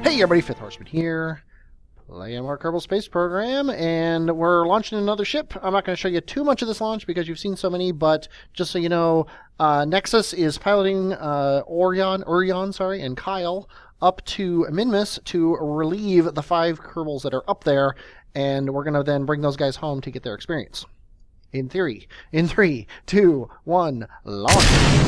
Hey everybody, Fifth Horseman here, playing more Kerbal Space Program, and we're launching another ship. I'm not going to show you too much of this launch because you've seen so many, but just so you know, Nexus is piloting Urion, and Kyle up to Minmus to relieve the 5 Kerbals that are up there, and we're going to then bring those guys home to get their experience. In theory. In 3, 2, 1, launch!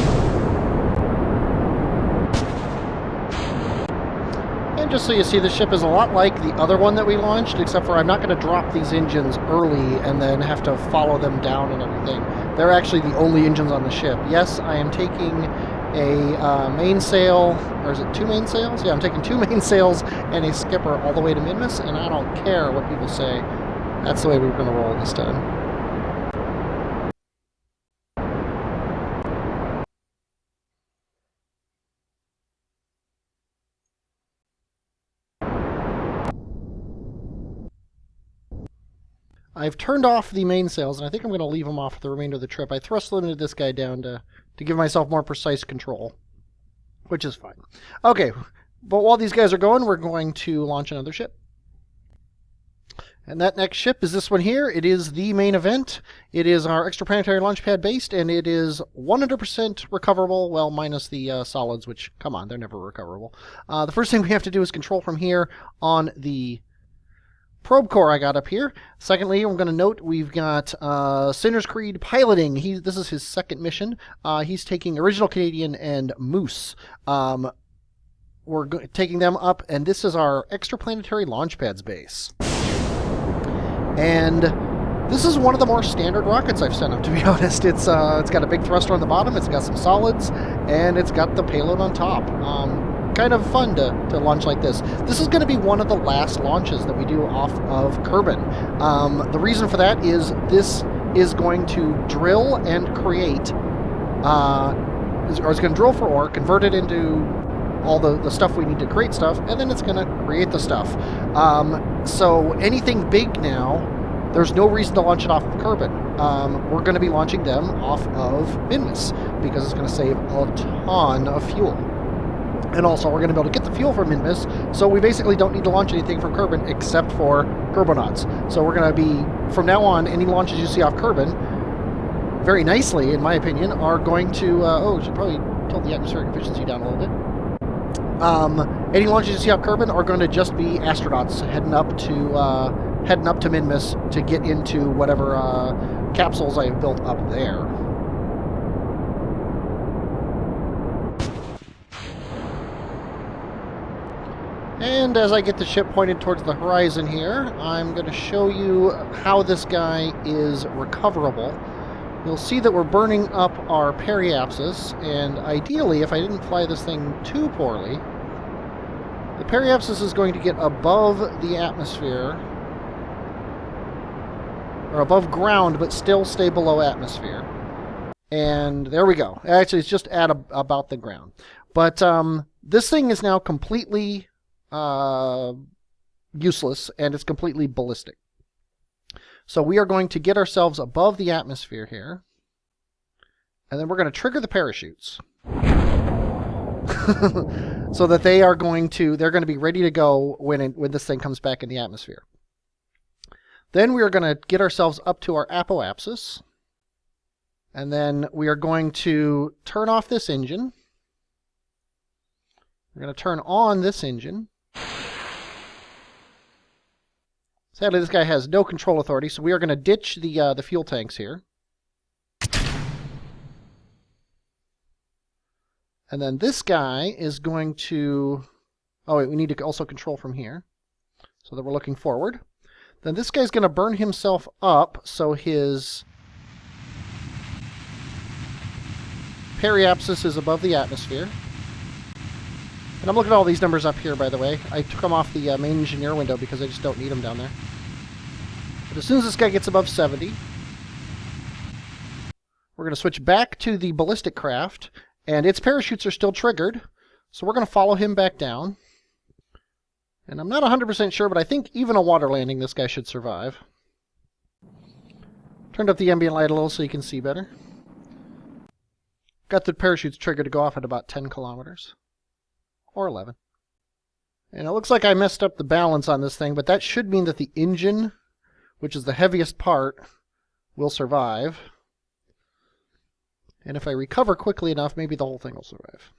And just so you see, the ship is a lot like the other one that we launched, except for I'm not going to drop these engines early and then have to follow them down and everything. They're actually the only engines on the ship. Yes, I am taking a mainsail, or is it 2 mainsails? Yeah, I'm taking 2 mainsails and a skipper all the way to Minmus, and I don't care what people say. That's the way we're going to roll this time. I've turned off the mainsails, and I think I'm going to leave them off for the remainder of the trip. I thrust limited this guy down to give myself more precise control, which is fine. Okay, but while these guys are going, we're going to launch another ship. And that next ship is this one here. It is the main event. It is our Extra-planetary Launchpad based, and it is 100% recoverable, well, minus the solids, which, come on, they're never recoverable. The first thing we have to do is control from here on the probe core I got up here. Secondly, I'm going to note we've got Sinner's Creed piloting. This is his second mission. He's taking Original Canadian and Moose. We're taking them up, and this is our Extra-planetary Launchpads base. And this is one of the more standard rockets I've sent up, to be honest. It's got a big thruster on the bottom, it's got some solids, and it's got the payload on top. Kind of fun to launch like this. This is going to be one of the last launches that we do off of Kerbin. The reason for that is this is going to drill and create, or it's going to drill for ore, convert it into all the stuff we need to create stuff, and then it's going to create the stuff. So anything big now, there's no reason to launch it off of Kerbin. We're going to be launching them off of Minmus because it's going to save a ton of fuel. And also, we're going to be able to get the fuel from Minmus, so we basically don't need to launch anything from Kerbin except for Kerbonauts. So we're going to be, from now on, any launches you see off Kerbin, very nicely, in my opinion, are going to... we should probably tilt the atmospheric efficiency down a little bit. Any launches you see off Kerbin are going to just be astronauts heading up to Minmus to get into whatever capsules I have built up there. And as I get the ship pointed towards the horizon here, I'm going to show you how this guy is recoverable. You'll see that we're burning up our periapsis, and ideally, if I didn't fly this thing too poorly, the periapsis is going to get above the atmosphere, or above ground, but still stay below atmosphere. And there we go. Actually, it's just at about the ground. But this thing is now completely useless, and it's completely ballistic. So we are going to get ourselves above the atmosphere here, and then we're going to trigger the parachutes so that they're going to be ready to go when this thing comes back in the atmosphere. Then we are going to get ourselves up to our apoapsis, and then we are going to turn off this engine. We're going to turn on this engine. Sadly, this guy has no control authority, so we are going to ditch the fuel tanks here. And then this guy is going to... Oh, wait, we need to also control from here, so that we're looking forward. Then this guy's going to burn himself up, so his periapsis is above the atmosphere. And I'm looking at all these numbers up here, by the way. I took them off the main engineer window because I just don't need them down there. But as soon as this guy gets above 70, we're going to switch back to the ballistic craft, and its parachutes are still triggered, so we're going to follow him back down. And I'm not 100% sure, but I think even a water landing this guy should survive. Turned up the ambient light a little so you can see better. Got the parachutes triggered to go off at about 10 kilometers. Or 11. And it looks like I messed up the balance on this thing, but that should mean that the engine, which is the heaviest part, will survive. And if I recover quickly enough, maybe the whole thing will survive.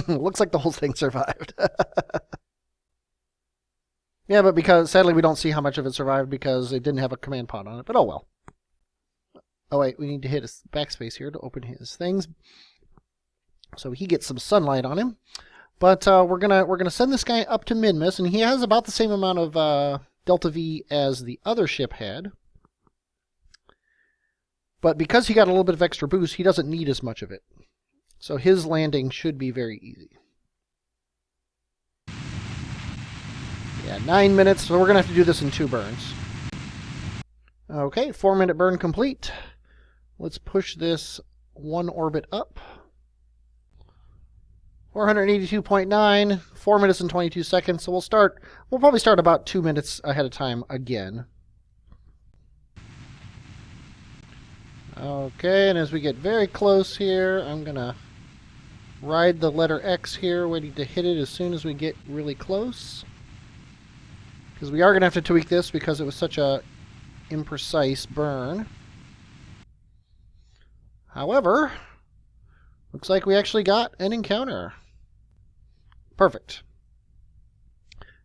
Looks like the whole thing survived. Yeah, but because sadly we don't see how much of it survived because it didn't have a command pod on it, but oh well. Oh wait, we need to hit a backspace here to open his things. So he gets some sunlight on him. But we're gonna send this guy up to Minmus, and he has about the same amount of Delta V as the other ship had. But because he got a little bit of extra boost, he doesn't need as much of it. So his landing should be very easy. Yeah, 9 minutes, so we're going to have to do this in 2 burns. Okay, 4-minute burn complete. Let's push this 1 orbit up. 482.9, 4 minutes and 22 seconds, so we'll probably start about 2 minutes ahead of time again. Okay, and as we get very close here, I'm going to ride the letter X here, waiting to hit it as soon as we get really close. Because we are going to have to tweak this because it was such a imprecise burn. However, looks like we actually got an encounter. Perfect.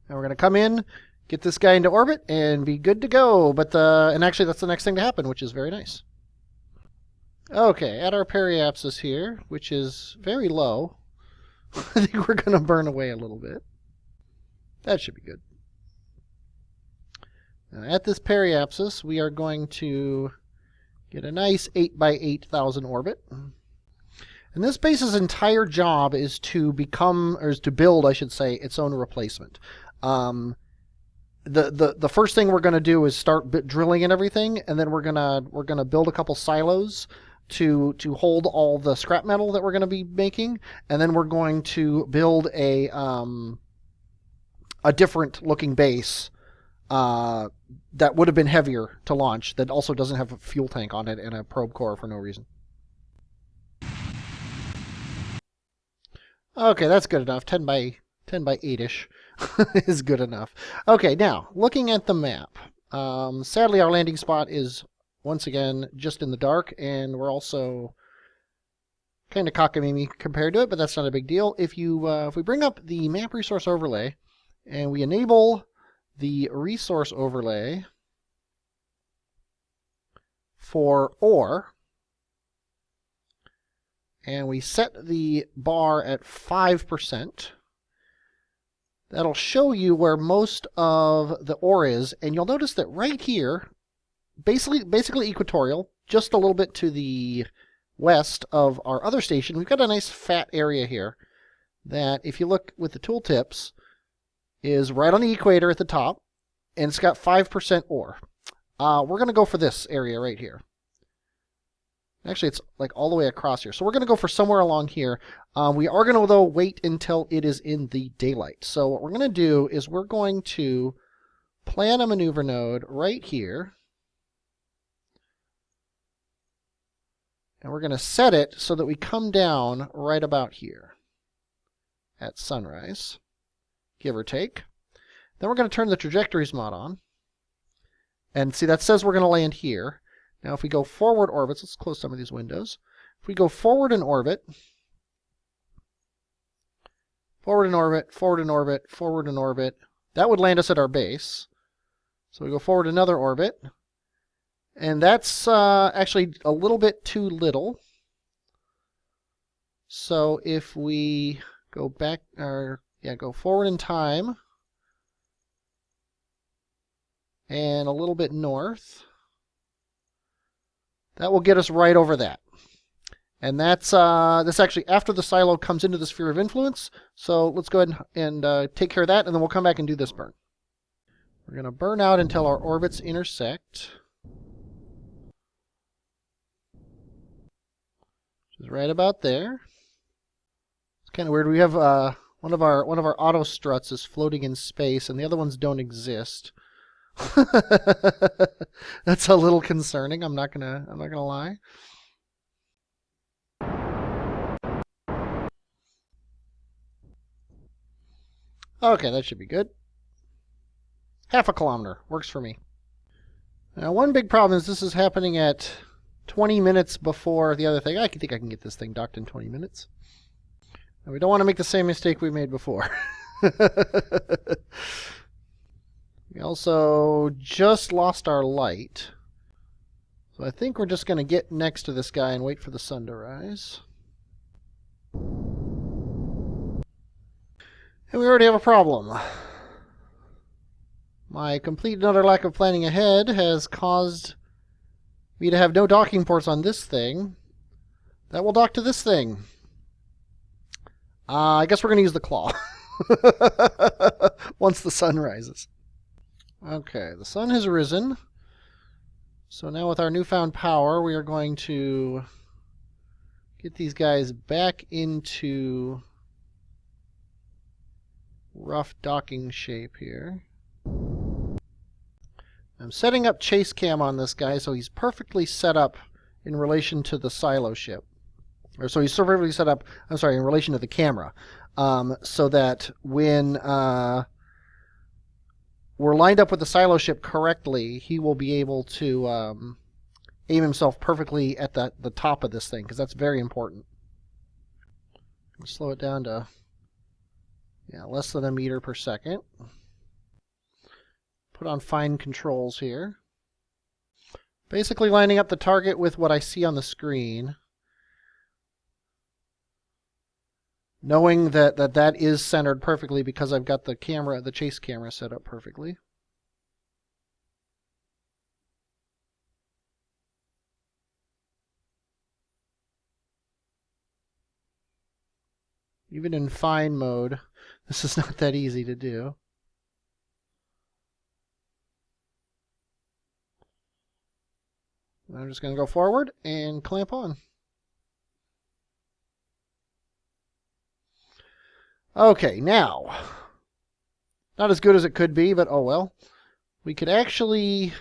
Now we're going to come in, get this guy into orbit, and be good to go. And actually that's the next thing to happen, which is very nice. Okay, at our periapsis here, which is very low, I think we're going to burn away a little bit. That should be good. Now, at this periapsis, we are going to get a nice 8 by 8,000 orbit. And this base's entire job is to build, I should say, its own replacement. The first thing we're going to do is start drilling and everything, and then we're gonna build a couple silos to hold all the scrap metal that we're going to be making, and then we're going to build a different looking base that would have been heavier to launch, that also doesn't have a fuel tank on it and a probe core for no reason. Okay, that's good enough. 10 by 8-ish is good enough. Okay, now, looking at the map. Sadly, our landing spot is, once again, just in the dark, and we're also kind of cockamamie compared to it, but that's not a big deal. If we bring up the map resource overlay, and we enable the resource overlay for ore, and we set the bar at 5%, that'll show you where most of the ore is, and you'll notice that right here, basically equatorial, just a little bit to the west of our other station, we've got a nice fat area here that, if you look with the tooltips, is right on the equator at the top, and it's got 5% ore. We're going to go for this area right here. Actually, it's like all the way across here. So we're going to go for somewhere along here. We are going to, though, wait until it is in the daylight. So what we're going to do is we're going to plan a maneuver node right here. And we're going to set it so that we come down right about here at sunrise, give or take. Then we're going to turn the trajectories mod on. And see, that says we're going to land here. Now, if we go forward orbits, let's close some of these windows. If we go forward in orbit, forward in orbit, forward in orbit, forward in orbit, that would land us at our base. So we go forward another orbit. And that's actually a little bit too little. So if we go back, go forward in time and a little bit north, that will get us right over that. And that's actually after the silo comes into the sphere of influence. So let's go ahead and take care of that, and then we'll come back and do this burn. We're going to burn out until our orbits intersect. Which is right about there. It's kind of weird. We have one of our auto struts is floating in space, and the other ones don't exist. That's a little concerning. I'm not gonna lie. Okay, that should be good. Half a kilometer. Works for me. Now, one big problem is this is happening at 20 minutes before the other thing. I think I can get this thing docked in 20 minutes. And we don't want to make the same mistake we made before. We also just lost our light. So I think we're just going to get next to this guy and wait for the sun to rise. And we already have a problem. My complete and utter lack of planning ahead has caused me to have no docking ports on this thing. That will dock to this thing. I guess we're going to use the claw. Once the sun rises. Okay, the sun has risen. So now with our newfound power, we are going to get these guys back into rough docking shape here. I'm setting up chase cam on this guy so he's perfectly set up in relation to the silo ship. Or so he's perfectly set up, I'm sorry, in relation to the camera. So that when we're lined up with the silo ship correctly, he will be able to aim himself perfectly at the top of this thing, because that's very important. Slow it down to less than a meter per second. Put on fine controls here. Basically lining up the target with what I see on the screen. Knowing that is centered perfectly because I've got the chase camera set up perfectly. Even in fine mode, this is not that easy to do. I'm just going to go forward and clamp on. Okay, now, not as good as it could be, but oh well. We could actually...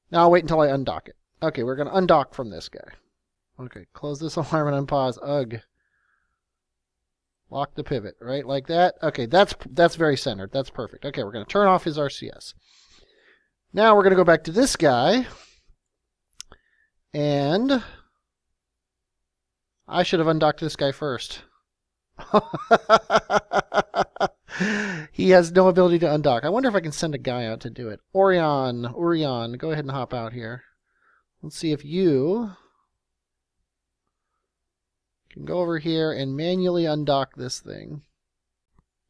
Now I'll wait until I undock it. Okay, we're going to undock from this guy. Okay, close this alarm and unpause. Ugh. Lock the pivot, right? Like that. Okay, that's very centered. That's perfect. Okay, we're going to turn off his RCS. Now we're going to go back to this guy. And I should have undocked this guy first. He has no ability to undock. I wonder if I can send a guy out to do it. Orion, go ahead and hop out here. Let's see if you can go over here and manually undock this thing.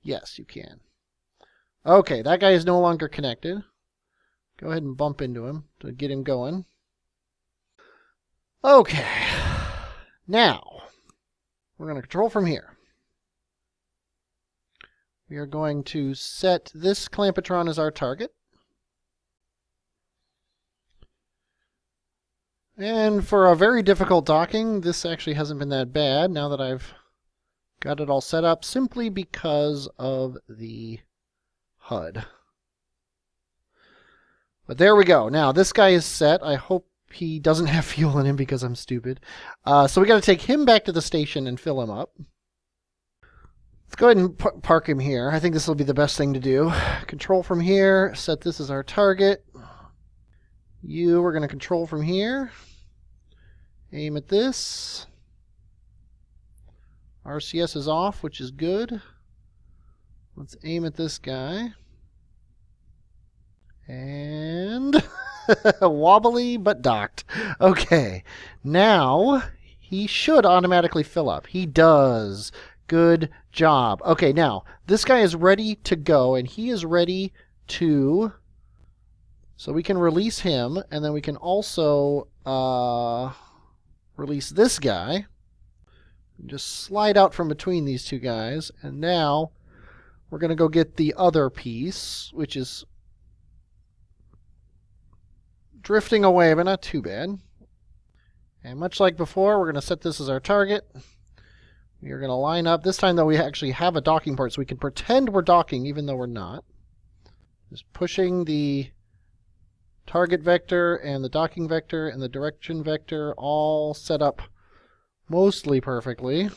Yes, you can. Okay, that guy is no longer connected. Go ahead and bump into him to get him going. Okay. Now, we're going to control from here. We are going to set this Clampatron as our target. And for a very difficult docking, this actually hasn't been that bad now that I've got it all set up, simply because of the HUD. But there we go. Now, this guy is set. I hope he doesn't have fuel in him because I'm stupid. So we got to take him back to the station and fill him up. Let's go ahead and park him here. I think this will be the best thing to do. Control from here. Set this as our target. We're going to control from here. Aim at this. RCS is off, which is good. Let's aim at this guy. And wobbly but docked. Okay. Now he should automatically fill up. He does. Good job. Okay, now, this guy is ready to go, and he is ready to... So we can release him, and then we can also release this guy. Just slide out from between these two guys, and now we're going to go get the other piece, which is drifting away, but not too bad. And much like before, we're going to set this as our target. We are going to line up. This time, though, we actually have a docking port, so we can pretend we're docking even though we're not. Just pushing the target vector and the docking vector and the direction vector all set up mostly perfectly.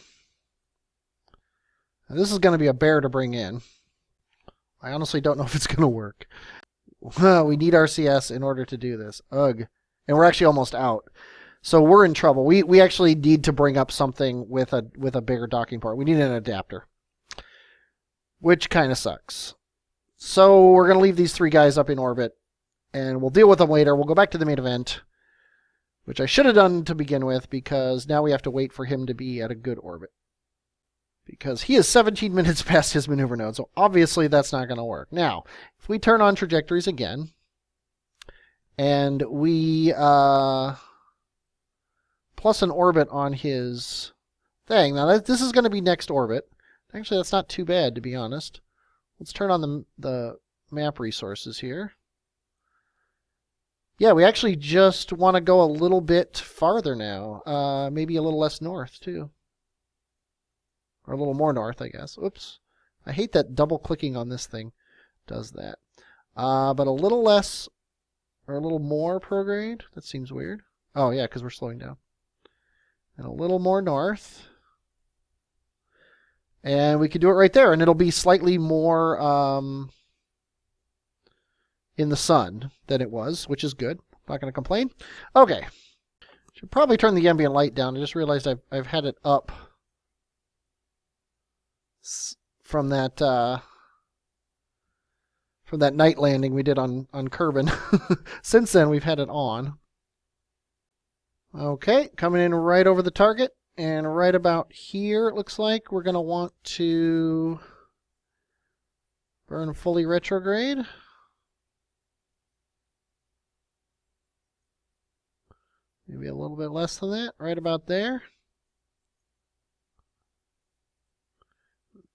And this is going to be a bear to bring in. I honestly don't know if it's going to work. We need RCS in order to do this. Ugh. And we're actually almost out. So we're in trouble. We actually need to bring up something with a bigger docking port. We need an adapter. Which kind of sucks. So we're going to leave these 3 guys up in orbit. And we'll deal with them later. We'll go back to the main event. Which I should have done to begin with, because now we have to wait for him to be at a good orbit. Because he is 17 minutes past his maneuver node, so obviously that's not going to work. Now, if we turn on trajectories again, and we plus an orbit on his thing. Now, this is going to be next orbit. Actually, that's not too bad, to be honest. Let's turn on the map resources here. Yeah, we actually just want to go a little bit farther now. Maybe a little less north, too. Or a little more north, I guess. Oops. I hate that double-clicking on this thing does that. But a little less, or a little more prograde. That seems weird. Oh, yeah, because we're slowing down. And a little more north. And we can do it right there, and it'll be slightly more in the sun than it was, which is good. Not going to complain. Okay. Should probably turn the ambient light down. I just realized I've had it up from that night landing we did on Kerbin. Since then, we've had it on. Okay, coming in right over the target, and right about here, it looks like we're going to want to burn fully retrograde. Maybe a little bit less than that, right about there.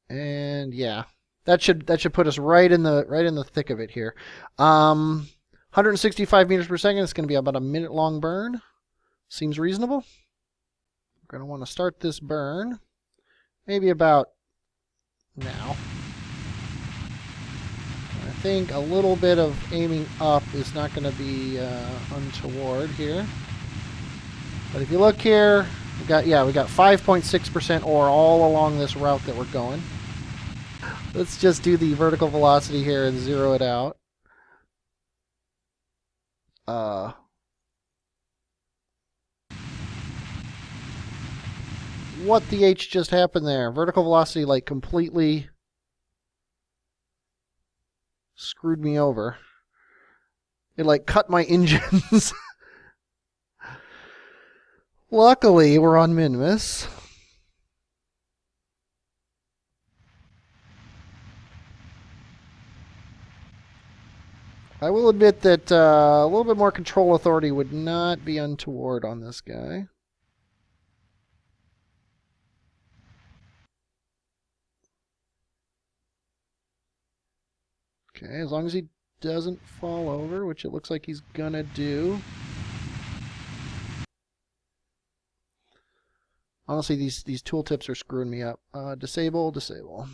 And yeah, that should put us right in the thick of it here. 165 meters per second. It's going to be about a minute long burn. Seems reasonable. We're going to want to start this burn maybe about now. I think a little bit of aiming up is not going to be untoward here. But if you look here, we got 5.6% ore all along this route that we're going. Let's just do the vertical velocity here and zero it out. What the H just happened there? Vertical velocity like completely screwed me over. It like cut my engines. Luckily, we're on Minmus. I will admit that a little bit more control authority would not be untoward on this guy. Okay, as long as he doesn't fall over, which it looks like he's gonna do. Honestly, these tooltips are screwing me up. Disable, disable.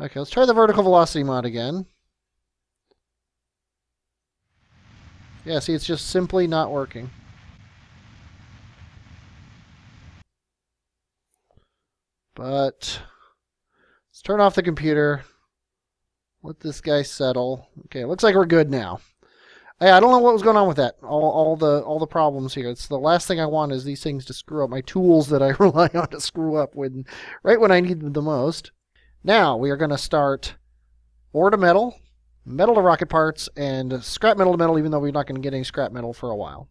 Okay, let's try the vertical velocity mod again. Yeah, see, it's just simply not working. But let's turn off the computer. Let this guy settle. Okay, looks like we're good now. Yeah, I don't know what was going on with that. All the problems here. It's the last thing I want is these things to screw up. My tools that I rely on to screw up right when I need them the most. Now we are going to start ore to metal, metal to rocket parts, and scrap metal to metal, even though we're not going to get any scrap metal for a while.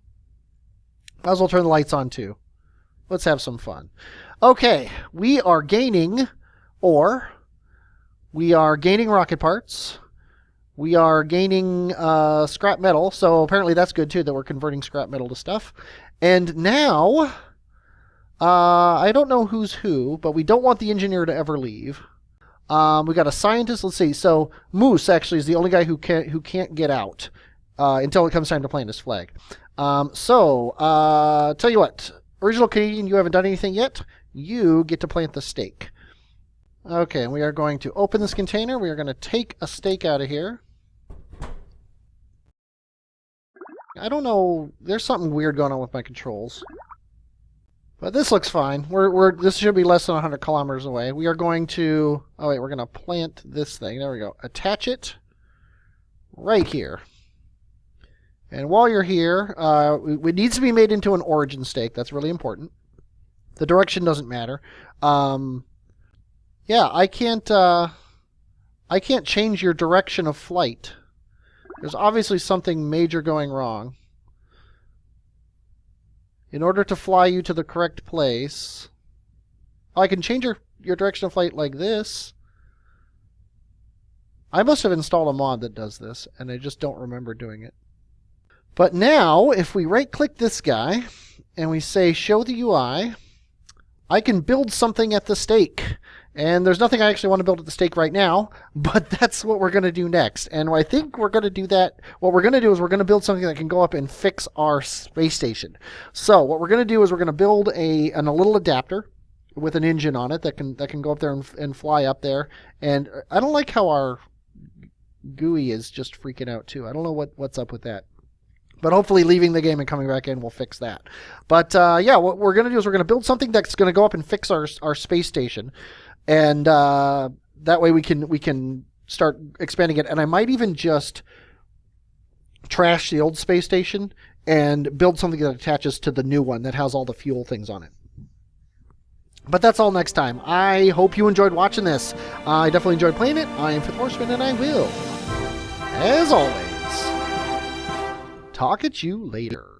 Might as well turn the lights on too. Let's have some fun. Okay, we are gaining ore. We are gaining rocket parts. We are gaining scrap metal, so apparently that's good too, that we're converting scrap metal to stuff. And now, I don't know who's who, but we don't want the engineer to ever leave. We got a scientist. Let's see. So Moose actually is the only guy who can't get out until it comes time to plant his flag. Tell you what, original Canadian, you haven't done anything yet. You get to plant the stake. Okay, we are going to open this container. We are going to take a stake out of here. I don't know. There's something weird going on with my controls. But this looks fine. This should be less than 100 kilometers away. We are going to... Oh, wait. We're going to plant this thing. There we go. Attach it right here. And while you're here, it needs to be made into an origin stake. That's really important. The direction doesn't matter. Yeah, I can't change your direction of flight. There's obviously something major going wrong. In order to fly you to the correct place... Oh, I can change your direction of flight like this. I must have installed a mod that does this, and I just don't remember doing it. But now, if we right-click this guy, and we say Show the UI, I can build something at the stake. And there's nothing I actually want to build at the stake right now, but that's what we're going to do next. And I think we're going to do that. What we're going to do is we're going to build something that can go up and fix our space station. So what we're going to do is we're going to build a little adapter with an engine on it that can go up there and fly up there. And I don't like how our GUI is just freaking out too. I don't know what's up with that. But hopefully leaving the game and coming back in will fix that. But yeah, what we're going to do is we're going to build something that's going to go up and fix our space station. And that way we can start expanding it. And I might even just trash the old space station and build something that attaches to the new one that has all the fuel things on it. But that's all next time. I hope you enjoyed watching this. I definitely enjoyed playing it. I am Horseman, and I will, as always, talk at you later.